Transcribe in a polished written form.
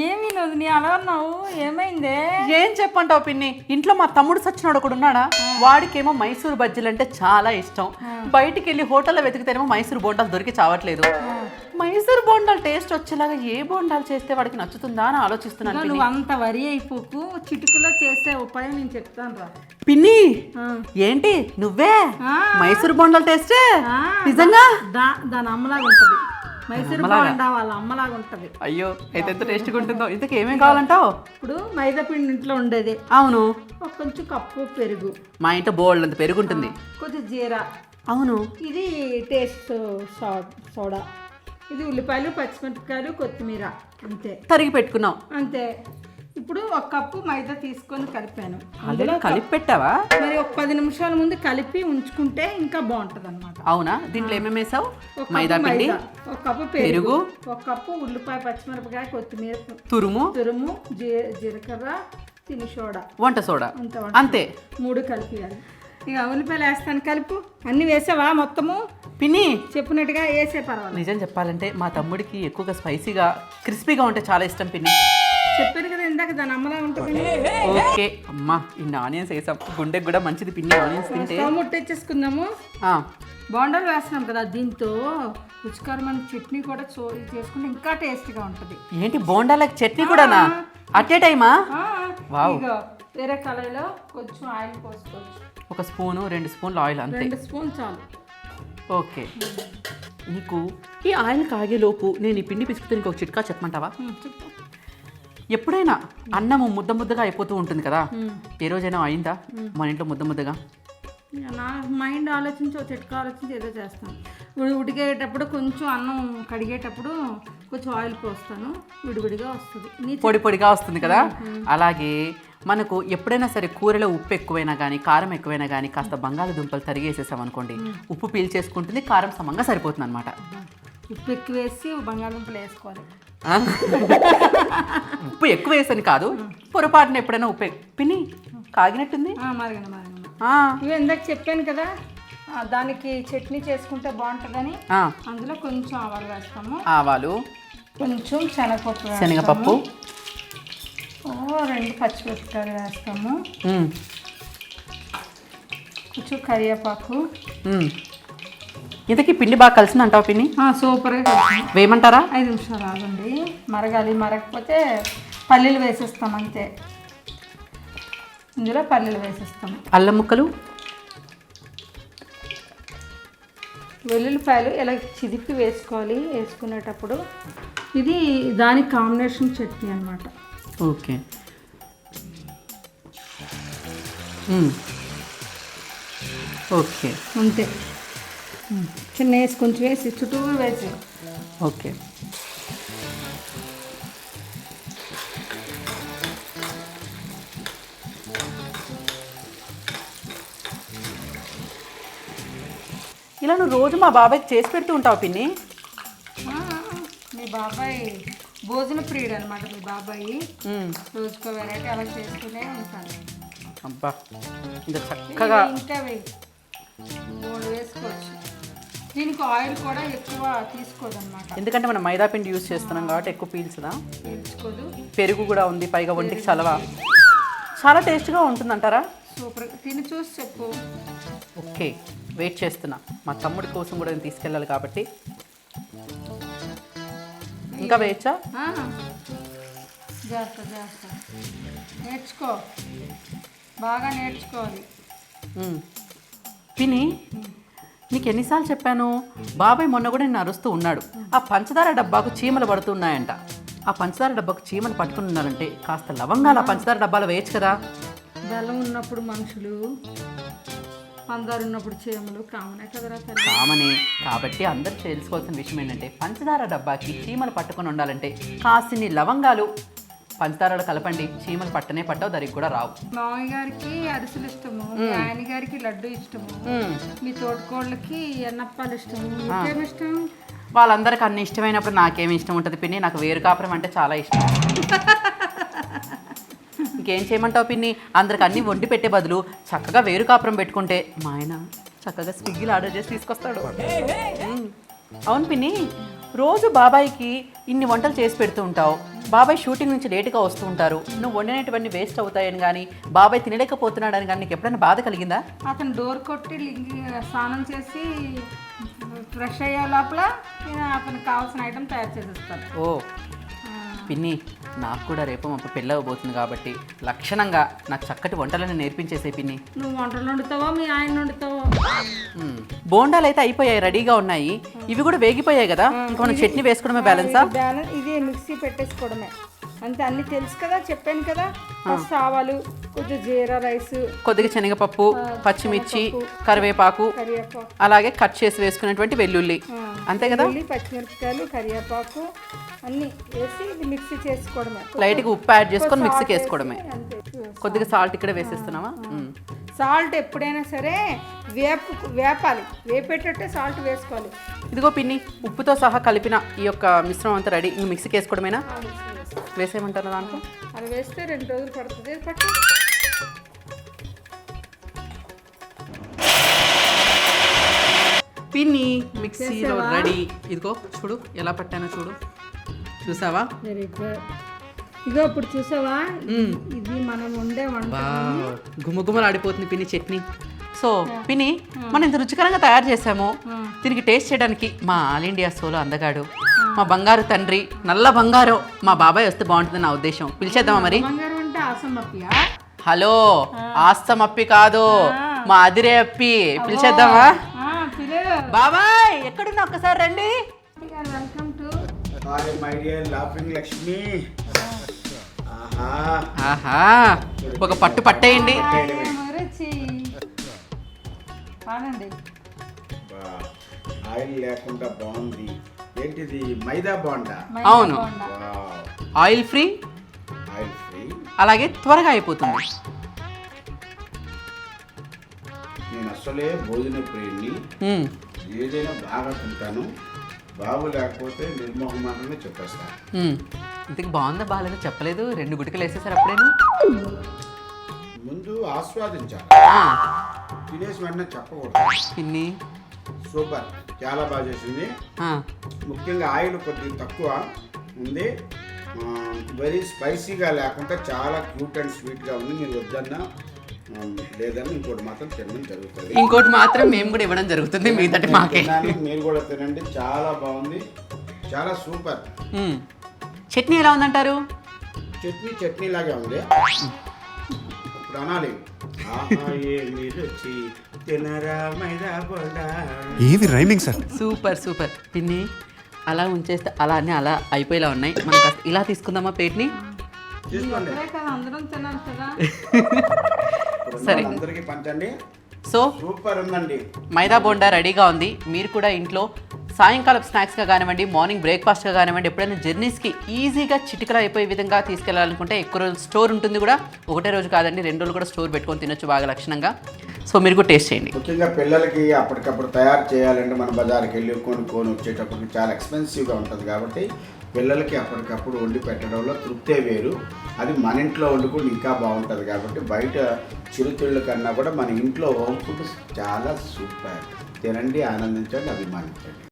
ఏమి లేదు నీ అలా ఉన్నావు, ఏమైందే? ఏం చెప్పంటావు పిన్ని, ఇంట్లో మా తమ్ముడు సచ్చినోడు ఒకడు ఉన్నాడా, వాడికేమో మైసూరు బజ్జీలు అంటే చాలా ఇష్టం. బయటికి వెళ్ళి హోటల్లో వెతికితేనేమో మైసూరు బోండాలు దొరికి చావట్లేదు. మైసూరు బోండాలు టేస్ట్ వచ్చేలాగా ఏ బోండాలు చేస్తే వాడికి నచ్చుతుందా అని ఆలోచిస్తున్నాను. నువ్వు అంత వరి అయిపోకు, చిటుకులో చేసే ఉపాయం నేను చెప్తాను రా. పిన్ని ఏంటి నువ్వే మైసూరు బోండాలు టేస్ట్ నిజంగా? దాని అమ్మలాగా ఉంటది మైసూరు బోండా, వాళ్ళ అమ్మలాగా ఉంటది. అయ్యో అయితే ఎంత టేస్ట్గా ఉంటుందో. ఇంతకు ఏమేం కావాలంటావు? ఇప్పుడు మైదా పిండి ఇంట్లో ఉండేది. అవును. కొంచెం కప్పు పెరుగు. మా ఇంట్లో బోల్డ్ అంత పెరుగు ఉంటుంది. కొంచెం జీరా. అవును. ఇది టేస్ట్ సోడా. ఇది ఉల్లిపాయలు, పచ్చిమిరపకాయలు, కొత్తిమీర. అంతే. తరిగి పెట్టుకున్నావు అంతే. ఇప్పుడు ఒక కప్పు మైదా తీసుకొని కలిపాను. అందులో కలిపి పెట్టావా? మరి ఒక 10 నిమిషాల ముందు కలిపి ఉంచుకుంటే ఇంకా బాగుంటది అనమాట. అవునా? దీంట్లో ఏమేమి వేసావు? మైదా పిండి, ఒక కప్పు పెరుగు, ఒక కప్పు ఉల్లిపాయ, పచ్చిమిరపకాయ, కొత్తిమీర తురుము, జీలకర్ర, తిని సోడా, వంట సోడా. అంతే. 3 కలిపియాలి. ఇక ఉల్లిపాయలు వేస్తాను, కలుపు. అన్ని వేసావా మొత్తము? పిన్ని చెప్పినట్టుగా వేసే పర్వాలేదు. నిజం చెప్పాలంటే మా తమ్ముడికి ఎక్కువగా స్పైసీగా క్రిస్పీగా ఉంటే చాలా ఇష్టం పిన్ని. చెప్పాను కదా ఇందాక, దాని అమ్మలా ఉంటుంది. ఓకే అమ్మా, ఇన్ని ఆనియన్స్ వేసాం, గుండెకి కూడా మంచిది పిన్ని ఆనియన్స్ తింటే. ముట్టేసుకుందాము. బోండాలు వేస్తున్నాం కదా, దీంతో రుచికరమైన చట్నీ కూడా చేసుకుంటే ఇంకా టేస్ట్గా ఉంటుంది. ఏంటి బోండాలకు చట్నీ కూడానా? అట్టే టైమా? వావ్. వేరే కళాయిలో కొంచెం ఆయిల్ పోసుకోవచ్చు. 1 స్పూను 2 స్పూన్లు ఆయిల్ అంతే. 2 స్పూన్ చాలు. ఓకే. నీకు ఈ ఆయిల్ కాగేలోపు నేను ఈ పిండి పిసుకుతూ నీకు ఒక చిట్కా చెప్పమంటావా? ఎప్పుడైనా అన్నము ముద్దగా అయిపోతూ ఉంటుంది కదా, ఏ రోజైనా అయిందా మన ఇంట్లో ముద్దగా? నా మైండ్ ఆలోచించి ఒక చిట్కా ఆలోచించి ఏదో చేస్తాను. ఉడికేటప్పుడు కొంచెం అన్నం కడిగేటప్పుడు కొంచెం ఆయిల్ పోస్తాను, విడివిడిగా వస్తుంది, పొడిగా వస్తుంది కదా. అలాగే మనకు ఎప్పుడైనా సరే కూరలో ఉప్పు ఎక్కువైనా కానీ కారం ఎక్కువైనా కానీ కాస్త బంగాళదుంపలు తరిగేసేసాం అనుకోండి, ఉప్పు పీల్చేసుకుంటుంది, కారం సమంగా సరిపోతుంది అనమాట. ఉప్పు ఎక్కువ వేసి బంగాళదుంపలు వేసుకోవాలి. ఉప్పు ఎక్కువ వేసని కాదు, పొరపాటున ఎప్పుడైనా ఉప్పు పిన్ని కాగినట్టుంది. ఇవి ఇందాక చెప్పాను కదా, దానికి చట్నీ చేసుకుంటే బాగుంటుందని అందులో కొంచెం ఆవాలు వేస్తాము. ఆవాలు, కొంచెం శనగపప్పు, 2 పచ్చిమిరపకాయలు వేస్తాము, కొంచెం కరివేపాకు. ఇంతకీ పిండి బాగా కలిసింది అంటావు పిన్ని? సూపర్గా వేయమంటారా? 5 నిమిషాలు ఆగండి, మరగాలి. మరగకపోతే పల్లీలు వేసేస్తాం అంతే. ఇందులో పల్లీలు వేసేస్తాము, అల్లం ముక్కలు, వెల్లుల్లిపాయలు ఇలా చిదిపి వేసుకోవాలి. వేసుకునేటప్పుడు ఇది దానికి కాంబినేషన్ చట్నీ అన్నమాట. ఓకే. ఓకే అంతే. చిన్న వేసి కొంచెం వేసి చుట్టూరు వేసి. ఓకే. ఇలా నువ్వు రోజు మా బాబాయ్కి చేసి పెడుతూ ఉంటావు పిన్ని? మీ బాబాయ్ భోజన ప్రియుడు అనమాట. మీ బాబాయ్ రోజుకో వెరైటీ అలా చేసుకునే ఉంటాను. అబ్బా ఇంకా చక్కగా. ఇంకా 3 వేసుకోవచ్చు. దీనికి ఆయిల్ కూడా ఎక్కువ తీసుకోదు అనమాట, ఎందుకంటే మనం మైదా పిండి యూజ్ చేస్తున్నాం కాబట్టి ఎక్కువ పీల్చదా. పీల్చుకోదు. పెరుగు కూడా ఉంది, పైగా ఒంటికి చలవ. చాలా టేస్ట్గా ఉంటుంది అంటారా? సూపర్. తిని చూసి చెప్పు. ఓకే, వెయిట్ చేస్తున్నా. మా తమ్ముడి కోసం కూడా నేను తీసుకెళ్ళాలి కాబట్టి. ఇంకా వేయచ్చా? చేస్తా. నేర్చుకో, బాగా నేర్చుకోవాలి. పిన్ని నీకు ఎన్నిసార్లు చెప్పాను, బాబాయ్ మొన్న కూడా నేను అరుస్తూ ఉన్నాడు, ఆ పంచదార డబ్బాకు చీమలు పడుతున్నాయంట. ఆ పంచదార డబ్బాకు చీమలు పట్టుకుని ఉన్నారంటే కాస్త లవంగాలు ఆ పంచదార డబ్బాలో వేయచ్చు కదా. బెల్లం ఉన్నప్పుడు మనుషులు, పంచదార ఉన్నప్పుడు చీమలు కామనే కదరా. కామనే కాబట్టి అందరూ తెలుసుకోవాల్సిన విషయం ఏంటంటే పంచదార డబ్బాకి చీమలు పట్టుకొని ఉండాలంటే కాసిన్ని లవంగాలు పంచదారలో కలపండి, చీమలు పట్టనే పట్టవు, దానికి కూడా రావు. మామయ్య గారికి అరిసెలు ఇష్టము, ఆయన గారికి లడ్డు ఇష్టము, మీ తోటకోళ్ళకి ఎన్నప్పాలు ఇష్టము, మీకేమి ఇష్టం? వాళ్ళందరికీ అన్ని ఇష్టమైనప్పుడు నాకేమి ఇష్టం ఉంటుంది పిన్ని? నాకు వేరు కాపురం అంటే చాలా ఇష్టం. ఇంకేం చేయమంటావు పిన్ని? అందరికి అన్ని వండి పెట్టే బదులు చక్కగా వేరు కాపురం పెట్టుకుంటే మా ఆయన చక్కగా స్విగ్గీలో ఆర్డర్ చేసి తీసుకొస్తాడు. అవును పిన్ని, రోజు బాబాయ్కి ఇన్ని వంటలు చేసి పెడుతూ ఉంటావు. బాబాయ్ షూటింగ్ నుంచి లేటుగా వస్తూ ఉంటారు. నువ్వు వండినటువంటి వేస్ట్ అవుతాయని కానీ బాబాయ్ తినలేకపోతున్నాడని కానీ నీకు ఎప్పుడైనా బాధ కలిగిందా? అతను డోర్ కొట్టి స్నానం చేసి ఫ్రెష్ అయ్యే లోపల నేను అతనికి కావాల్సిన ఐటమ్ తయారు చేసేస్తాను. ఓ పిన్ని, నాకు కూడా రేపు మా పెళ్ళి అవ్వబోతుంది కాబట్టి లక్షణంగా నాకు చక్కటి వంటలను నేర్పించేసే పిన్ని. నువ్వు వంటలు వండుతావా మీ ఆయన వండుతావో? బోండాలు అయితే అయిపోయాయి, రెడీగా ఉన్నాయి. ఇవి కూడా వేగిపోయాయి కదా, ఇంకా మనం చట్నీ వేసుకోవడమే బ్యాలెన్సా? ఇది మిక్సీ పెట్టేసుకోవడమే అంతే. అన్ని తెలుసు కదా, చెప్పాను కదా. ఫస్ట్ ఆవాలు, కొంచెం జీరా రైస్, కొద్దిగా శనగపప్పు, పచ్చిమిర్చి, కరివేపాకు, అలాగే కట్ చేసి వేసుకునేటువంటి వెల్లుల్లి, అంతే కదా. పచ్చిమిరపకాయలు, కరివేపాకు అన్ని వేసి ఇది మిక్సీ చేసుకోవడమే. లైట్గా ఉప్పు యాడ్ చేసుకొని మిక్సీకి వేసుకోవడమే. కొద్దిగా సాల్ట్ ఇక్కడ వేసేస్తున్నావా? సాల్ట్ ఎప్పుడైనా సరే వేపాలి, వేపేటట్టే సాల్ట్ వేసుకోవాలి. ఇదిగో పిన్ని, ఉప్పుతో సహా కలిపిన ఈ యొక్క మిశ్రమం అంతా రెడీ. ఇంక మిక్సీకి వేసుకోవడమేనా? వేసేయమంటారా దాంట్లో? అది వేస్తే 2 రోజులు పడుతుంది. పట్టు. పిన్ని మిక్సీలో రెడీ. ఇదిగో చూడు ఎలా పట్టానో చూడు, చూసావా? Very good. ఇగో ఇప్పుడు చూసావా, ఇది మనం ఉండే వంట గుమ్మగుమ్మలు ఆడిపోతుంది పిన్ని చట్నీ. సో పిన్ని, మనం ఇంత రుచికరంగా తయారు చేసాము. దీనికి టేస్ట్ చేయడానికి మా ఆల్ ఇండియా సోలో అందగాడు, మా బంగారు తండ్రి, నల్ల బంగారం మా బాబాయ్ వస్తే బాగుంటుంది నా ఉద్దేశం. పిలిచేద్దామా మరి? హలో, ఆస్తమప్పి కాదు, మా అదిరే అప్పి. పిలిచేద్దామా? బాబాయ్ ఎక్కడున్నా ఒక్కసారి రండి. Welcome to my dear laughing Lakshmi. ఆహా, ఒక పట్టు పట్టేయండి. ఆయిల్ లేకుండా బాగుంది. ఏంటిది, మైదా బాగుందా? అవును, ఆయిల్ ఫ్రీ, ఆయిల్ ఫ్రీ, అలాగే త్వరగా అయిపోతుంది. నేను అసలే భోజన ప్రియుడిని, ఏదైనా బాగా తింటాను. బాబు లేకపోతే నిర్మోహమాటమే చెప్పేస్తాను. ఇంతకు బాగుందా బాగాలేదో చెప్పలేదు, 2 గుటికలు వేసేసారు అప్పుడేను. ముందు ఆస్వాదించాలి, తినేసి వెంటనే చెప్పకూడదు. పిన్ని సూపర్, చాలా బాగా చేసింది. ముఖ్యంగా ఆయిల్ కొద్దిగా తక్కువ ఉంది, వెరీ స్పైసీగా లేకుండా చాలా క్యూట్ అండ్ స్వీట్గా ఉంది. మీరు వద్దన్నా లేదని ఇంకోటి మాత్రం తినడం జరుగుతుంది. ఇంకోటి మాత్రం మేము కూడా ఇవ్వడం జరుగుతుంది, మిగతాటి మాకే. మీరు కూడా తినండి, చాలా బాగుంది, చాలా సూపర్. చట్నీ ఎలా ఉందంటారు? చట్నీ లాగే ఉంది. ఇప్పుడు అనాలి, ఏది రైమింగ్ సార్? సూపర్ సూపర్ పిన్ని. అలా ఉంచేస్తే అలా అన్నీ అలా అయిపోయేలా ఉన్నాయి. మనం కాస్త ఇలా తీసుకుందామా ప్లేట్ని? అందరం తినాలి కదా. సరే, అందరికీ పంచండి. సో సూపర్ ఉందండి, మైదా బోండా రెడీగా ఉంది. మీరు కూడా ఇంట్లో సాయంకాలం స్నాక్స్గా కానివ్వండి, మార్నింగ్ బ్రేక్ఫాస్ట్గా కానివ్వండి, ఎప్పుడైనా జర్నీస్కి ఈజీగా చిటికలు అయిపోయే విధంగా తీసుకెళ్ళాలనుకుంటే ఎక్కువ రోజులు స్టోర్ ఉంటుంది కూడా. ఒకటే రోజు కాదండి, 2 రోజులు కూడా స్టోర్ పెట్టుకొని తినొచ్చు బాగా లక్షణంగా. సో మీరు కూడా టేస్ట్ చేయండి. ముఖ్యంగా పిల్లలకి అప్పటికప్పుడు తయారు చేయాలంటే మన బజార్కి వెళ్ళి కొనుక్కొని వచ్చేటప్పటికి చాలా ఎక్స్పెన్సివ్గా ఉంటుంది కాబట్టి పిల్లలకి అప్పటికప్పుడు వండి పెట్టడంలో తృప్తే వేరు. అది మన ఇంట్లో వండుకుంటే ఇంకా బాగుంటుంది కాబట్టి బయట చిరుతిళ్ళ కన్నా కూడా మన ఇంట్లో హోమ్ ఫుడ్ చాలా సూపర్. తినండి, ఆనందించండి, అభిమానించండి.